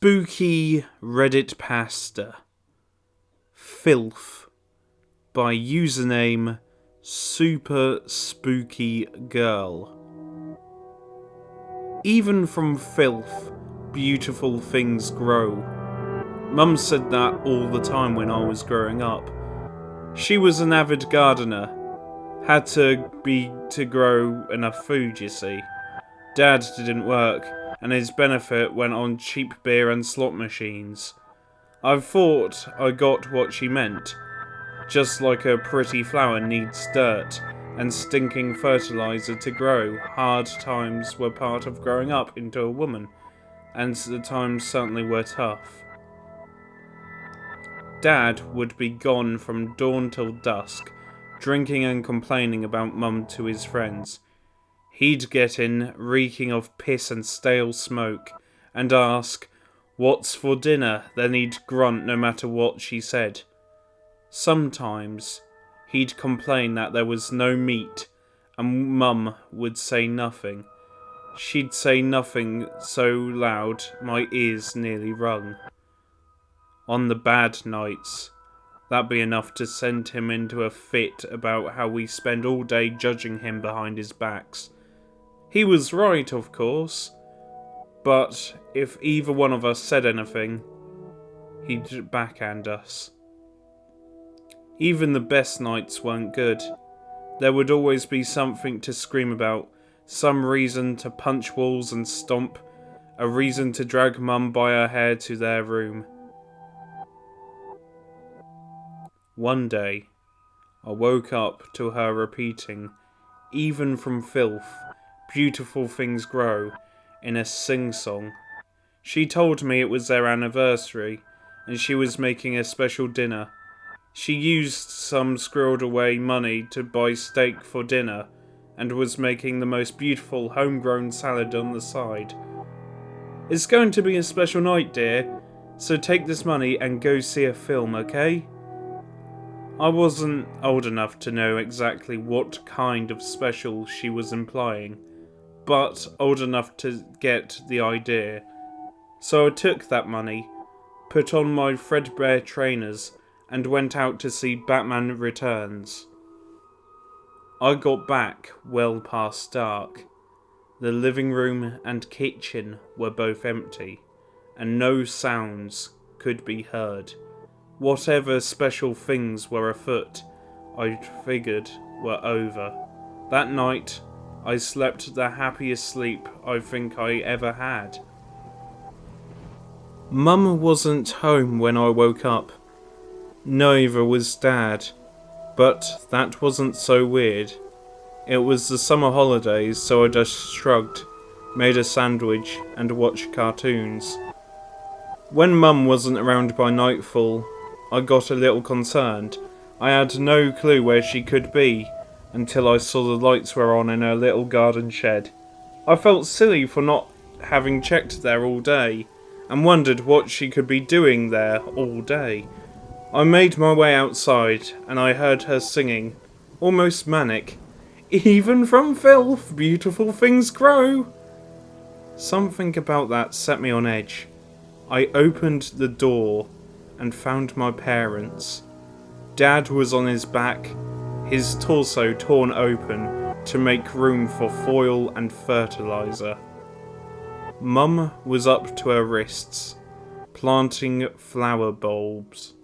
Spooky Redditpasta. Filth by username Super Spooky Girl. Even from filth, beautiful things grow. Mum said that all the time when I was growing up. She was an avid gardener. Had to be to grow enough food, you see. Dad didn't work, and his benefit went on cheap beer and slot machines. I thought I got what she meant. Just like a pretty flower needs dirt and stinking fertilizer to grow, hard times were part of growing up into a woman, and the times certainly were tough. Dad would be gone from dawn till dusk, drinking and complaining about Mum to his friends. He'd get in, reeking of piss and stale smoke, and ask, "What's for dinner?" Then he'd grunt no matter what she said. Sometimes he'd complain that there was no meat, and Mum would say nothing. She'd say nothing so loud my ears nearly rung. On the bad nights, that'd be enough to send him into a fit about how we spend all day judging him behind his backs. He was right, of course, but if either one of us said anything, he'd backhand us. Even the best nights weren't good. There would always be something to scream about, some reason to punch walls and stomp, a reason to drag Mum by her hair to their room. One day, I woke up to her repeating, "Even from filth, beautiful things grow," in a sing-song. She told me it was their anniversary, and she was making a special dinner. She used some squirreled away money to buy steak for dinner, and was making the most beautiful homegrown salad on the side. "It's going to be a special night, dear, so take this money and go see a film, okay?" I wasn't old enough to know exactly what kind of special she was implying, but old enough to get the idea. So I took that money, put on my threadbare trainers, and went out to see Batman Returns. I got back well past dark. The living room and kitchen were both empty, and no sounds could be heard. Whatever special things were afoot, I figured were over. That night, I slept the happiest sleep I think I ever had. Mum wasn't home when I woke up. Neither was Dad. But that wasn't so weird. It was the summer holidays, so I just shrugged, made a sandwich, and watched cartoons. When Mum wasn't around by nightfall, I got a little concerned. I had no clue where she could be, until I saw the lights were on in her little garden shed. I felt silly for not having checked there all day, and wondered what she could be doing there all day. I made my way outside, and I heard her singing, almost manic, "Even from filth, beautiful things grow." Something about that set me on edge. I opened the door and found my parents. Dad was on his back, his torso torn open to make room for foil and fertilizer. Mum was up to her wrists, planting flower bulbs.